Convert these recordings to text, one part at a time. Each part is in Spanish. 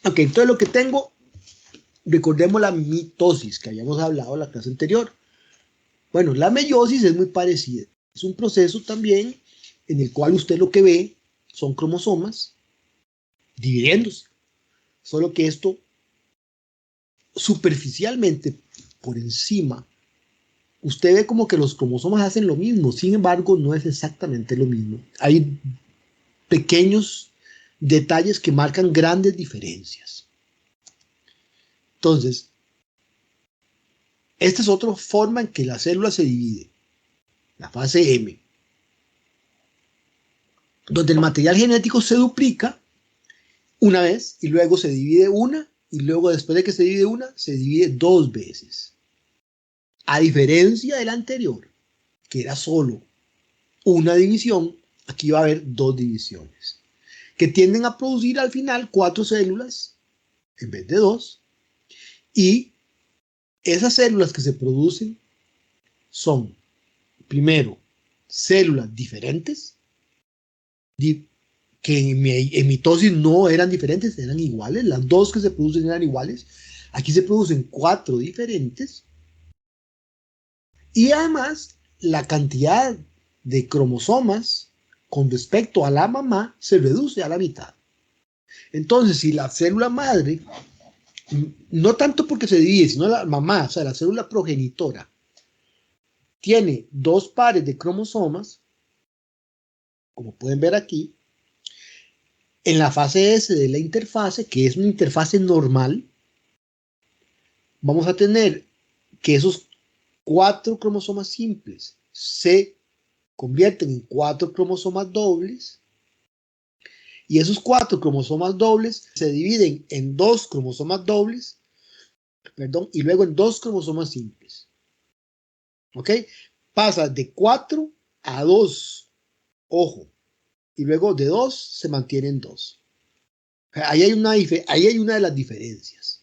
Ok, entonces lo que tengo, recordemos la mitosis que habíamos hablado en la clase anterior. Bueno, la meiosis es muy parecida. Es un proceso también en el cual usted lo que ve son cromosomas dividiéndose. Solo que esto superficialmente, por encima, usted ve como que los cromosomas hacen lo mismo. Sin embargo, no es exactamente lo mismo. Hay pequeños detalles que marcan grandes diferencias. Entonces, esta es otra forma en que la célula se divide. La fase M, donde el material genético se duplica una vez y luego se divide una y luego después de que se divide una, se divide dos veces. A diferencia del anterior, que era solo una división, aquí va a haber dos divisiones, que tienden a producir al final 4 células en vez de 2, y esas células que se producen son, primero, células diferentes, que en mitosis no eran diferentes, eran iguales, las dos que se producen eran iguales. Aquí se producen 4 diferentes, y además la cantidad de cromosomas con respecto a la mamá se reduce a la mitad. Entonces, si la célula madre, no tanto porque se divide, sino la mamá, o sea, la célula progenitora, tiene 2 pares de cromosomas, como pueden ver aquí, en la fase S de la interfase, que es una interfase normal, vamos a tener que esos 4 cromosomas simples se convierten en 4 cromosomas dobles, y esos 4 cromosomas dobles se dividen en 2 cromosomas dobles, perdón, y luego en 2 cromosomas simples. ¿Ok? Pasa de 4 a 2, ojo, y luego de 2 se mantiene en 2. Ahí hay una de las diferencias.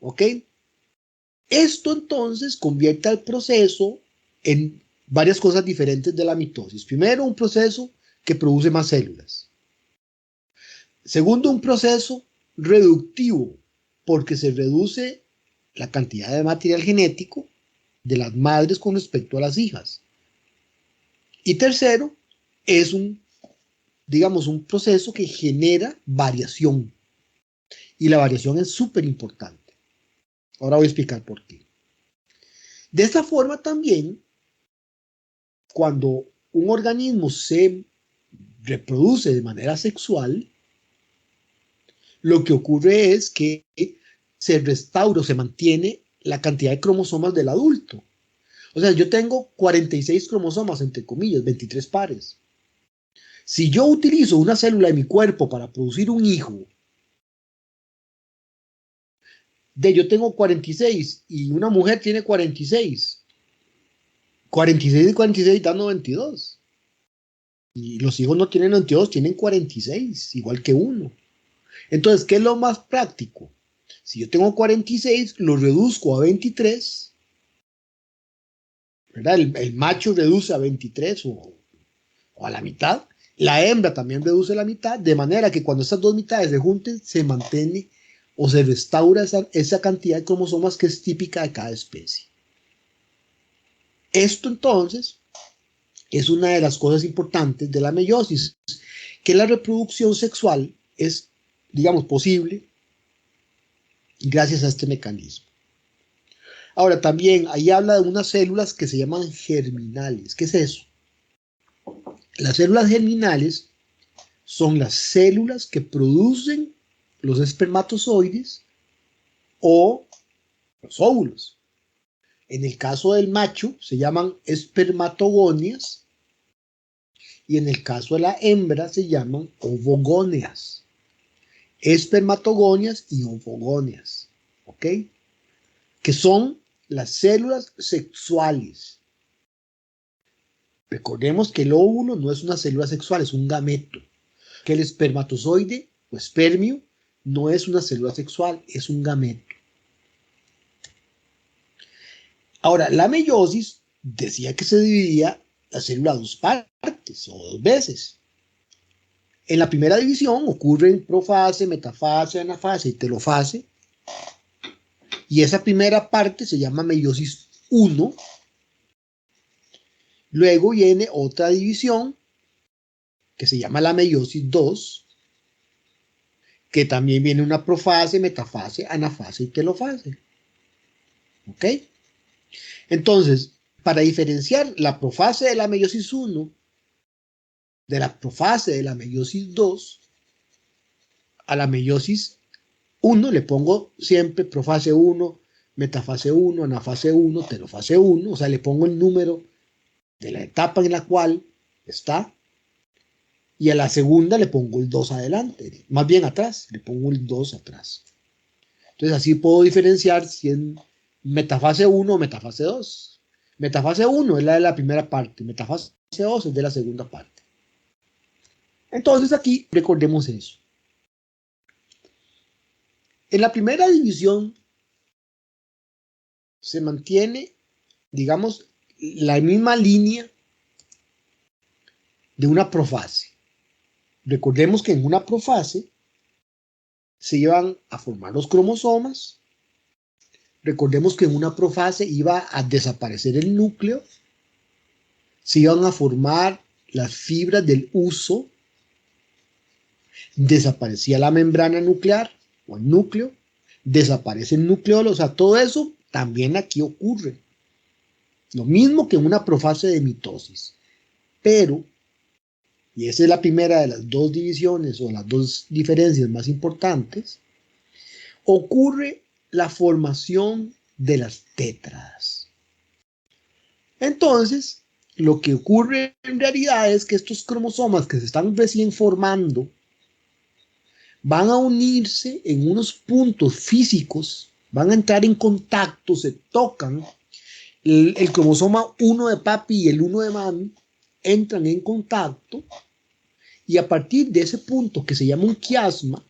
¿Ok? Esto entonces convierte al proceso en varias cosas diferentes de la mitosis. Primero, un proceso que produce más células. Segundo, un proceso reductivo, porque se reduce la cantidad de material genético de las madres con respecto a las hijas. Y tercero, es digamos, un proceso que genera variación. Y la variación es súper importante. Ahora voy a explicar por qué. De esta forma también, cuando un organismo se reproduce de manera sexual, lo que ocurre es que se restaura o se mantiene la cantidad de cromosomas del adulto. O sea, yo tengo 46 cromosomas, entre comillas, 23 pares. Si yo utilizo una célula de mi cuerpo para producir un hijo, yo tengo 46 y una mujer tiene 46. 46 y 46 dan 92. Y los hijos no tienen 92, tienen 46, igual que uno. Entonces, ¿qué es lo más práctico? Si yo tengo 46, lo reduzco a 23, ¿verdad? El macho reduce a 23 o a la mitad. La hembra también reduce a la mitad, de manera que cuando estas dos mitades se junten, se mantiene o se restaura esa cantidad de cromosomas que es típica de cada especie. Esto entonces es una de las cosas importantes de la meiosis, que la reproducción sexual es, digamos, posible gracias a este mecanismo. Ahora, también ahí habla de unas células que se llaman germinales. ¿Qué es eso? Las células germinales son las células que producen los espermatozoides o los óvulos. En el caso del macho se llaman espermatogonias y en el caso de la hembra se llaman ovogonias. Espermatogonias y ovogonias, ¿ok? Que son las células sexuales. Recordemos que el óvulo no es una célula sexual, es un gameto. Que el espermatozoide o espermio no es una célula sexual, es un gameto. Ahora, la meiosis decía que se dividía la célula a dos partes o dos veces. En la primera división ocurren profase, metafase, anafase y telofase. Y esa primera parte se llama meiosis 1. Luego viene otra división que se llama la meiosis 2, que también viene una profase, metafase, anafase y telofase. ¿Ok? Entonces, para diferenciar la profase de la meiosis 1 de la profase de la meiosis 2, a la meiosis 1 le pongo siempre profase 1, metafase 1, anafase 1, telofase 1, o sea, le pongo el número de la etapa en la cual está, y a la segunda le pongo el 2 adelante, más bien atrás, le pongo el 2 atrás. Entonces así puedo diferenciar si es metafase 1 o metafase 2. Metafase 1 es la de la primera parte, metafase 2 es de la segunda parte. Entonces aquí recordemos eso. En la primera división se mantiene, digamos, la misma línea de una profase. Recordemos que en una profase se iban a formar los cromosomas. Recordemos que en una profase iba a desaparecer el núcleo. Se iban a formar las fibras del huso. Desaparecía la membrana nuclear o el núcleo. Desaparece el nucleolo. O sea, todo eso también aquí ocurre. Lo mismo que en una profase de mitosis. Pero, y esa es la primera de las dos divisiones o las dos diferencias más importantes, ocurre la formación de las tétradas. Entonces, lo que ocurre en realidad es que estos cromosomas que se están recién formando van a unirse en unos puntos físicos, van a entrar en contacto, se tocan. El cromosoma 1 de papi y el 1 de mami entran en contacto y a partir de ese punto que se llama un quiasma,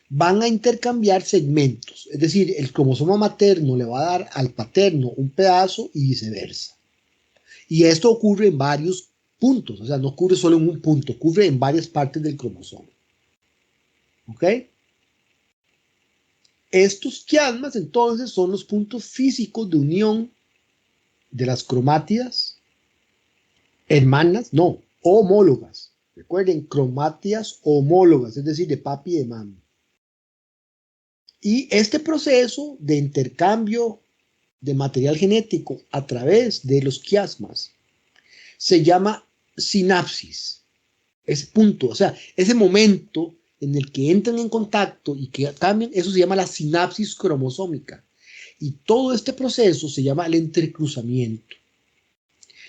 van a intercambiar segmentos. Es decir, el cromosoma materno le va a dar al paterno un pedazo y viceversa. Y esto ocurre en varios puntos, o sea, no ocurre solo en un punto, ocurre en varias partes del cromosoma. ¿Ok? Estos quiasmas entonces son los puntos físicos de unión de las cromátidas hermanas, no, homólogas. Recuerden, cromátidas homólogas, es decir, de papi y de mami. Y este proceso de intercambio de material genético a través de los quiasmas se llama sinapsis. Ese punto, o sea, ese momento en el que entran en contacto y que cambian, eso se llama la sinapsis cromosómica. Y todo este proceso se llama el entrecruzamiento.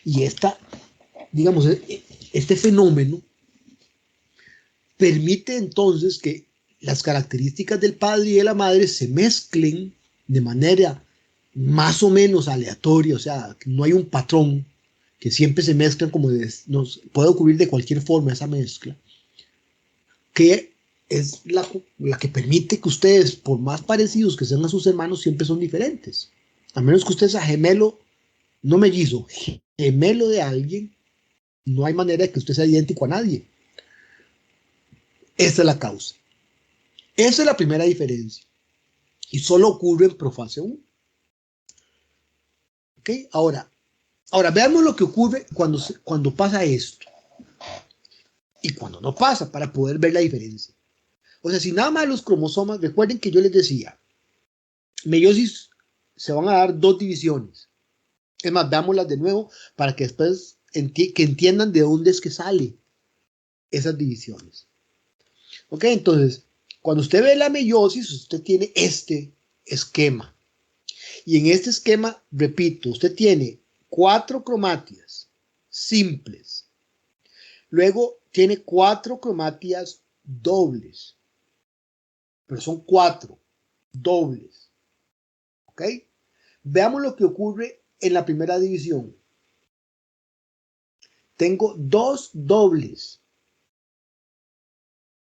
Y digamos, este fenómeno permite entonces que las características del padre y de la madre se mezclen de manera más o menos aleatoria, o sea, no hay un patrón, que siempre se mezclan como puede ocurrir de cualquier forma esa mezcla, que es la que permite que ustedes, por más parecidos que sean a sus hermanos, siempre son diferentes. A menos que usted sea gemelo, no mellizo, gemelo de alguien, no hay manera de que usted sea idéntico a nadie. Esa es la causa. Esa es la primera diferencia. Y solo ocurre en profase 1. ¿Ok? Ahora veamos lo que ocurre cuando pasa esto. Y cuando no pasa, para poder ver la diferencia. O sea, si nada más los cromosomas, recuerden que yo les decía, meiosis se van a dar dos divisiones. Es más, veámoslas de nuevo para que después que entiendan de dónde es que sale esas divisiones. Ok, entonces, cuando usted ve la meiosis, usted tiene este esquema. Y en este esquema, repito, usted tiene 4 cromátidas simples. Luego tiene 4 cromátidas dobles. Pero son 4 dobles. ¿Ok? Veamos lo que ocurre en la primera división. Tengo 2 dobles.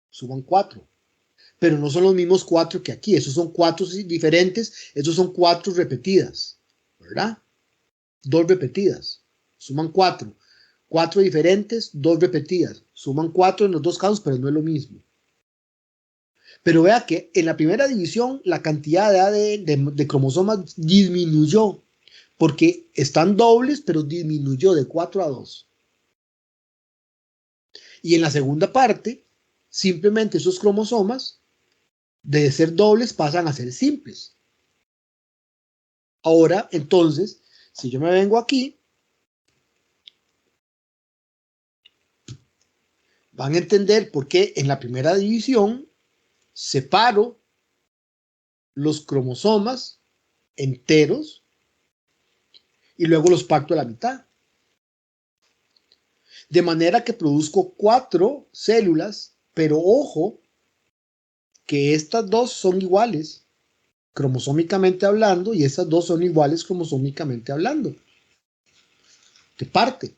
Suman 4. Pero no son los mismos 4 que aquí. Esos son 4 diferentes. Esos son 4 repetidas. ¿Verdad? 2 repetidas. Suman 4. 4 diferentes, 2 repetidas. Suman 4 en los dos casos, pero no es lo mismo. Pero vea que en la primera división la cantidad de ADN, de cromosomas disminuyó, porque están dobles, pero disminuyó de 4 a 2. Y en la segunda parte, simplemente esos cromosomas, de ser dobles, pasan a ser simples. Ahora, entonces, si yo me vengo aquí, van a entender por qué en la primera división separo los cromosomas enteros y luego los parto a la mitad. De manera que produzco 4 células, pero ojo, que estas dos son iguales cromosómicamente hablando y estas dos son iguales cromosómicamente hablando. Te parte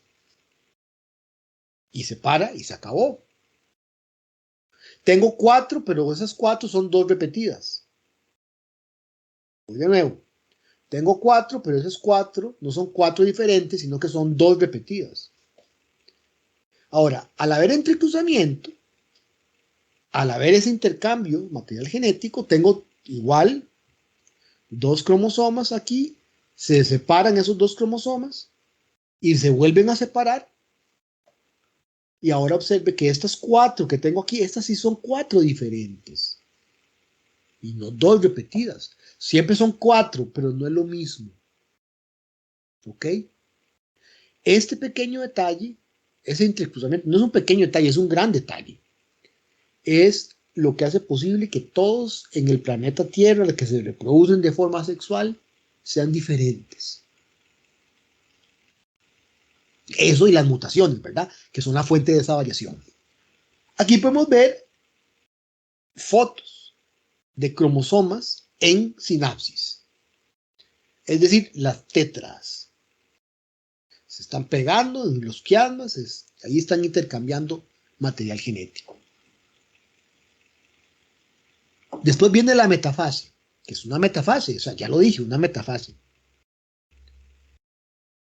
y se para y se acabó. Tengo 4, pero esas 4 son 2 repetidas. Voy de nuevo. Tengo 4, pero esas 4 no son 4 diferentes, sino que son 2 repetidas. Ahora, al haber entrecruzamiento, al haber ese intercambio material genético, tengo igual 2 cromosomas aquí, se separan esos 2 cromosomas y se vuelven a separar. Y ahora observe que estas 4 que tengo aquí, estas sí son 4 diferentes y no 2 repetidas. Siempre son 4, pero no es lo mismo. ¿Ok? Este pequeño detalle, ese intercruzamiento, no es un pequeño detalle, es un gran detalle. Es lo que hace posible que todos en el planeta Tierra, los que se reproducen de forma sexual, sean diferentes. Eso y las mutaciones, ¿verdad? Que son la fuente de esa variación. Aquí podemos ver fotos de cromosomas en sinapsis. Es decir, las tetras. Se están pegando en los quiasmas, ahí están intercambiando material genético. Después viene la metafase, que es una metafase, o sea, ya lo dije, una metafase.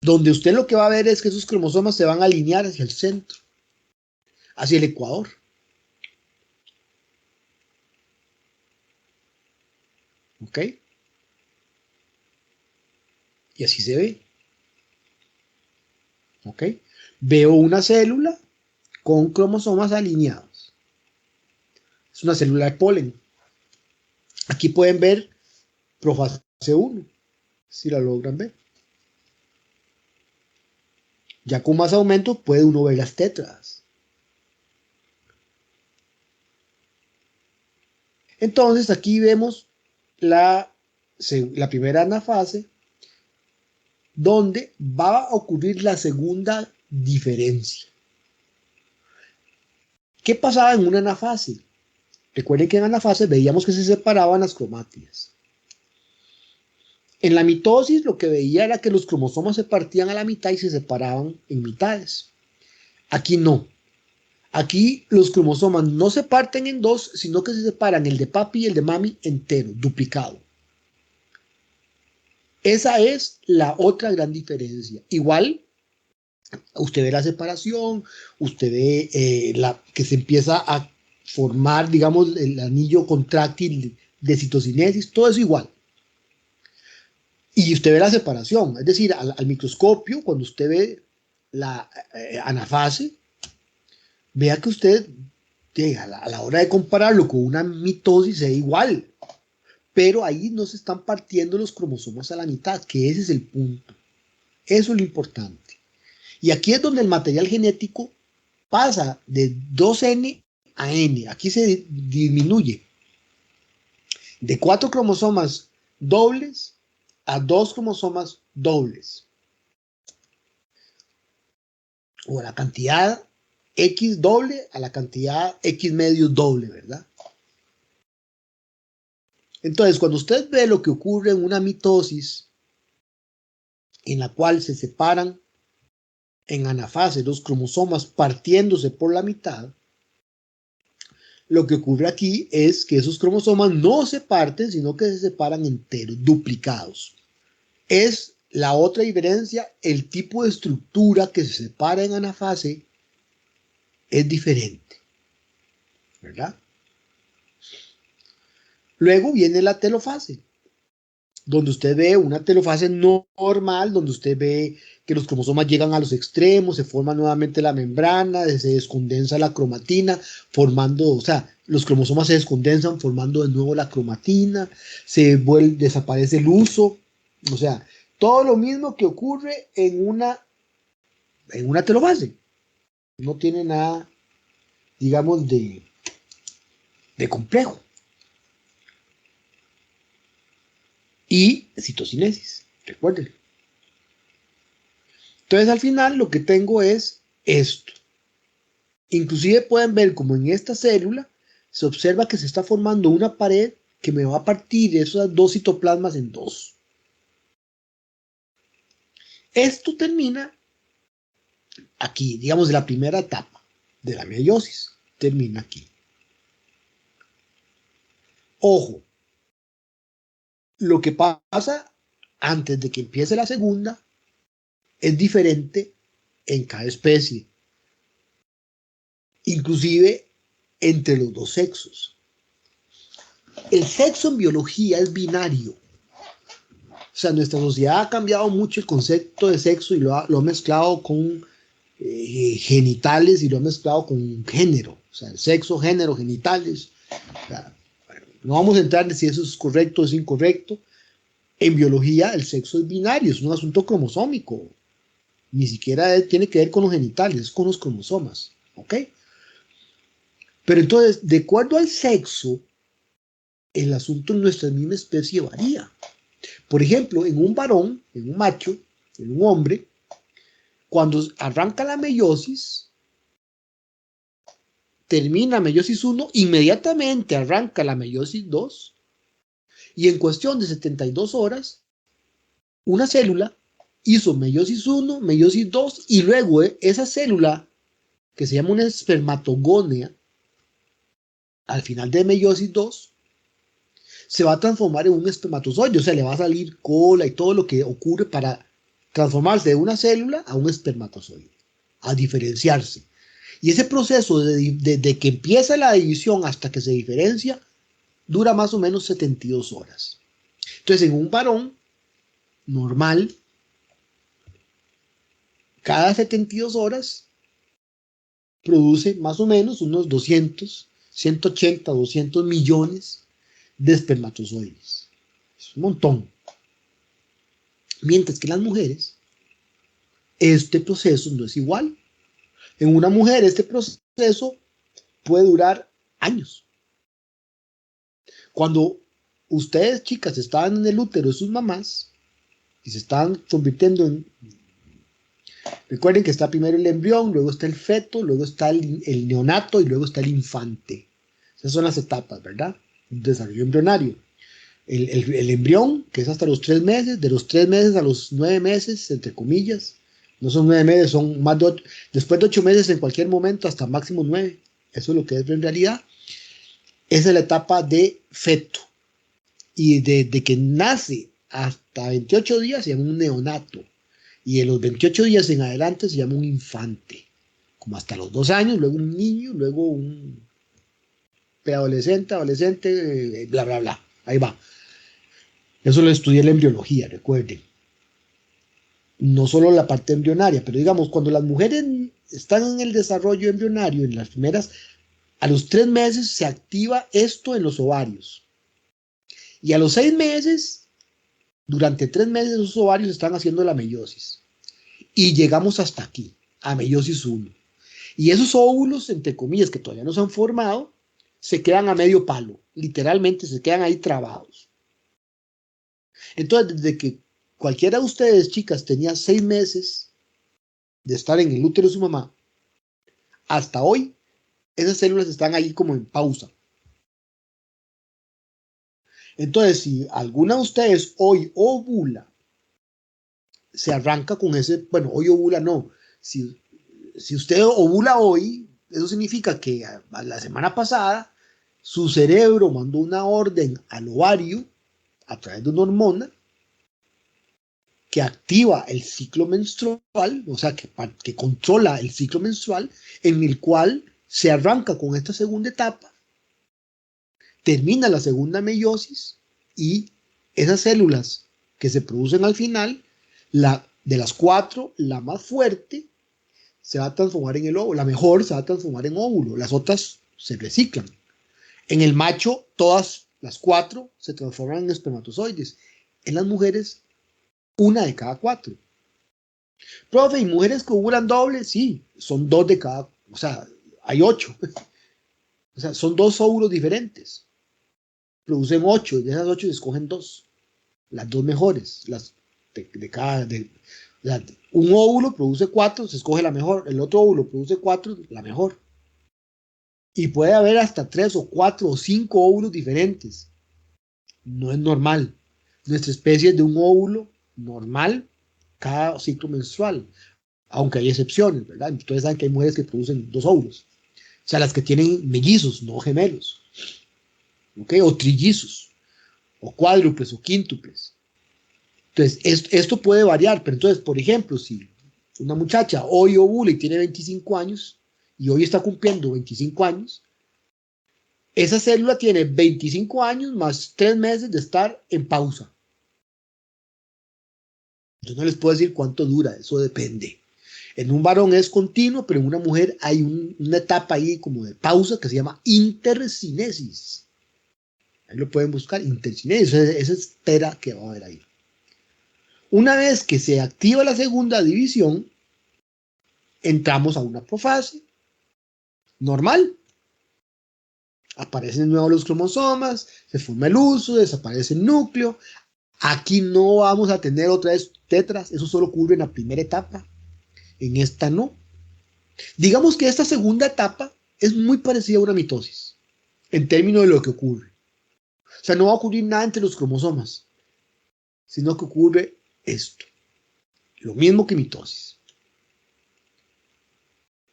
Donde usted lo que va a ver es que esos cromosomas se van a alinear hacia el centro, hacia el ecuador. ¿Ok? Y así se ve. ¿Ok? Veo una célula con cromosomas alineados. Es una célula de polen. Aquí pueden ver profase 1, si la logran ver. Ya con más aumento puede uno ver las tetras. Entonces aquí vemos la primera anafase, donde va a ocurrir la segunda diferencia. ¿Qué pasaba en una anafase? Recuerden que en anafase veíamos que se separaban las cromátidas. En la mitosis lo que veía era que los cromosomas se partían a la mitad y se separaban en mitades. Aquí no. Aquí los cromosomas no se parten en dos, sino que se separan el de papi y el de mami entero, duplicado. Esa es la otra gran diferencia. Igual, usted ve la separación, usted ve que se empieza a formar, digamos, el anillo contráctil de citocinesis, todo eso igual. Y usted ve la separación, es decir, al microscopio, cuando usted ve la anafase, vea que usted, a la hora de compararlo con una mitosis, es igual. Pero ahí no se están partiendo los cromosomas a la mitad, que ese es el punto. Eso es lo importante. Y aquí es donde el material genético pasa de 2N a N. Aquí se disminuye de 4 cromosomas dobles a 2 cromosomas dobles. O la cantidad X doble a la cantidad X medio doble, ¿verdad? Entonces, cuando usted ve lo que ocurre en una mitosis, en la cual se separan en anafase los cromosomas partiéndose por la mitad, lo que ocurre aquí es que esos cromosomas no se parten, sino que se separan enteros, duplicados. Es La otra diferencia, el tipo de estructura que se separa en anafase es diferente, ¿verdad? Luego viene la telofase, donde usted ve una telofase normal, donde usted ve que los cromosomas llegan a los extremos, se forma nuevamente la membrana, se descondensa la cromatina, formando, o sea, los cromosomas se descondensan, formando de nuevo la cromatina, desaparece el uso, o sea, todo lo mismo que ocurre en una telofase. No tiene nada, digamos, de complejo. Y citocinesis, recuérdenlo. Entonces al final lo que tengo es esto. Inclusive pueden ver como en esta célula se observa que se está formando una pared que me va a partir esos dos citoplasmas en dos. Esto termina aquí, digamos, de la primera etapa de la meiosis. Termina aquí. Ojo, lo que pasa antes de que empiece la segunda es diferente en cada especie, inclusive entre los dos sexos. El sexo en biología es binario. O sea, nuestra sociedad ha cambiado mucho el concepto de sexo y lo ha mezclado con genitales y lo ha mezclado con género. O sea, el sexo, género, genitales. O sea, no vamos a entrar en si eso es correcto o es incorrecto. En biología el sexo es binario, es un asunto cromosómico. Ni siquiera tiene que ver con los genitales, es con los cromosomas. ¿Ok? Pero entonces, de acuerdo al sexo, el asunto en nuestra misma especie varía. Por ejemplo, en un varón, en un macho, en un hombre, cuando arranca la meiosis, termina meiosis 1, inmediatamente arranca la meiosis 2 y en cuestión de 72 horas, una célula hizo meiosis 1, meiosis 2 y luego esa célula, que se llama una espermatogónea, al final de meiosis 2, se va a transformar en un espermatozoide, o sea, le va a salir cola y todo lo que ocurre para transformarse de una célula a un espermatozoide, a diferenciarse. Y ese proceso de que empieza la división hasta que se diferencia dura más o menos 72 horas. Entonces, en un varón normal, cada 72 horas produce más o menos unos 200, 180, 200 millones de espermatozoides. Es un montón. Mientras que en las mujeres, este proceso no es igual. En una mujer, este proceso puede durar años. Cuando ustedes, chicas, estaban en el útero de sus mamás y se estaban convirtiendo en... Recuerden que está primero el embrión, luego está el feto, luego está el neonato y luego está el infante. Esas son las etapas, ¿verdad? Desarrollo embrionario. El embrión, que es hasta los 3 meses, de los 3 meses a los 9 meses, entre comillas. No son 9 meses, son más de 8. Después de 8 meses, en cualquier momento, hasta máximo 9. Eso es lo que es en realidad. Esa es la etapa de feto. Y desde que nace hasta 28 días se llama un neonato. Y de los 28 días en adelante se llama un infante. Como hasta los 2 años, luego un niño, luego un preadolescente, adolescente, bla, bla, bla. Ahí va. Eso lo estudié en la embriología, recuerden. No solo la parte embrionaria, pero digamos, cuando las mujeres están en el desarrollo embrionario, en las primeras, a los 3 meses se activa esto en los ovarios. Y a los 6 meses, durante 3 meses, esos ovarios están haciendo la meiosis. Y llegamos hasta aquí, a meiosis 1. Y esos óvulos, entre comillas, que todavía no se han formado, se quedan a medio palo. Literalmente se quedan ahí trabados. Entonces, desde que cualquiera de ustedes, chicas, tenía 6 meses de estar en el útero de su mamá, hasta hoy, esas células están ahí como en pausa. Entonces, si alguna de ustedes hoy ovula, se arranca con ese, bueno, hoy ovula no. Si usted ovula hoy, eso significa que a la semana pasada su cerebro mandó una orden al ovario a través de una hormona que activa el ciclo menstrual, o sea, que controla el ciclo menstrual, en el cual se arranca con esta segunda etapa, termina la segunda meiosis y esas células que se producen al final, de las 4, la más fuerte se va a transformar en el óvulo, la mejor se va a transformar en óvulo, las otras se reciclan. En el macho, todas las 4 se transforman en espermatozoides. En las mujeres, una de cada 4. Profe, ¿y mujeres que ovulan doble? Sí, son 2 de cada, o sea, hay 8. O sea, son 2 óvulos diferentes. Producen 8, y de esas 8 se escogen 2. Las 2 mejores, las de cada... o sea, un óvulo produce 4, se escoge la mejor. El otro óvulo produce 4, la mejor. Y puede haber hasta 3 o 4 o 5 óvulos diferentes. No es normal. Nuestra especie es de un óvulo normal cada ciclo menstrual, aunque hay excepciones, ¿verdad? Ustedes saben que hay mujeres que producen 2 óvulos, o sea, las que tienen mellizos, no gemelos, ¿ok? O trillizos, o cuádruples, o quíntuples. Entonces, esto puede variar, pero entonces, por ejemplo, si una muchacha hoy ovula y tiene 25 años, y hoy está cumpliendo 25 años, esa célula tiene 25 años más 3 meses de estar en pausa. Yo no les puedo decir cuánto dura, eso depende. En un varón es continuo, pero en una mujer hay una etapa ahí como de pausa que se llama intercinesis. Ahí lo pueden buscar, intercinesis, esa espera que va a haber ahí. Una vez que se activa la segunda división, entramos a una profase normal. Aparecen de nuevo los cromosomas, se forma el uso, desaparece el núcleo. Aquí no vamos a tener otra vez tetras, eso solo ocurre en la primera etapa. En esta no. Digamos que esta segunda etapa es muy parecida a una mitosis, en términos de lo que ocurre. O sea, no va a ocurrir nada entre los cromosomas, sino que ocurre esto. Lo mismo que mitosis.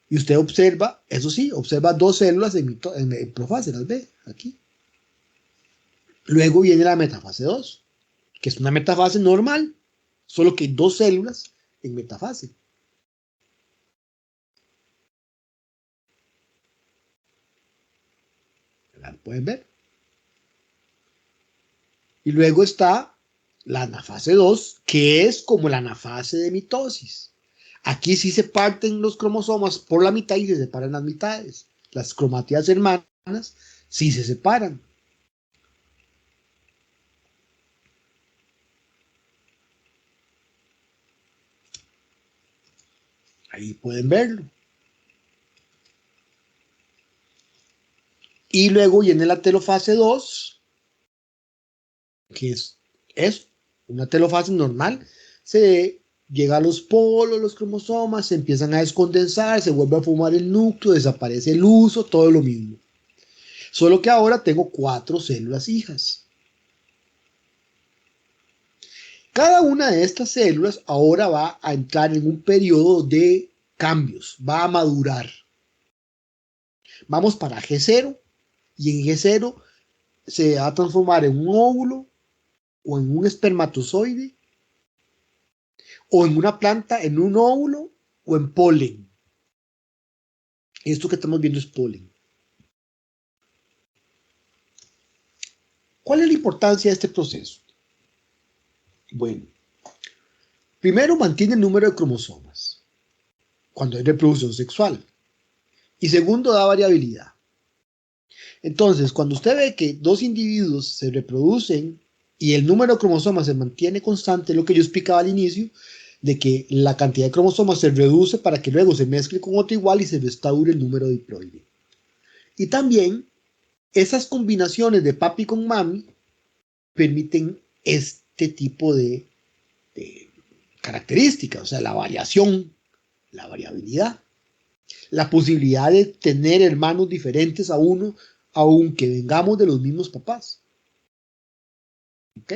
Y usted observa, eso sí, observa 2 células en profase, las ve aquí. Luego viene la metafase 2, que es una metafase normal, solo que hay 2 células en metafase. ¿La pueden ver? Y luego está la anafase 2, que es como la anafase de mitosis. Aquí sí se parten los cromosomas por la mitad y se separan las mitades. Las cromátidas hermanas sí se separan. Ahí pueden verlo. Y luego viene la telofase 2, que es una telofase normal. Se llega a los polos, los cromosomas, se empiezan a descondensar, se vuelve a formar el núcleo, desaparece el uso, todo lo mismo. Solo que ahora tengo 4 células hijas. Cada una de estas células ahora va a entrar en un periodo de cambios, va a madurar. Vamos para G0 y en G0 se va a transformar en un óvulo o en un espermatozoide o en una planta, en un óvulo o en polen. Esto que estamos viendo es polen. ¿Cuál es la importancia de este proceso? Bueno, primero mantiene el número de cromosomas cuando hay reproducción sexual. Y segundo, da variabilidad. Entonces, cuando usted ve que 2 individuos se reproducen y el número de cromosomas se mantiene constante, lo que yo explicaba al inicio, de que la cantidad de cromosomas se reduce para que luego se mezcle con otro igual y se restaure el número diploide. Y también esas combinaciones de papi con mami permiten este tipo de características, o sea, la variación, la variabilidad, la posibilidad de tener hermanos diferentes a uno, aunque vengamos de los mismos papás. ¿Ok?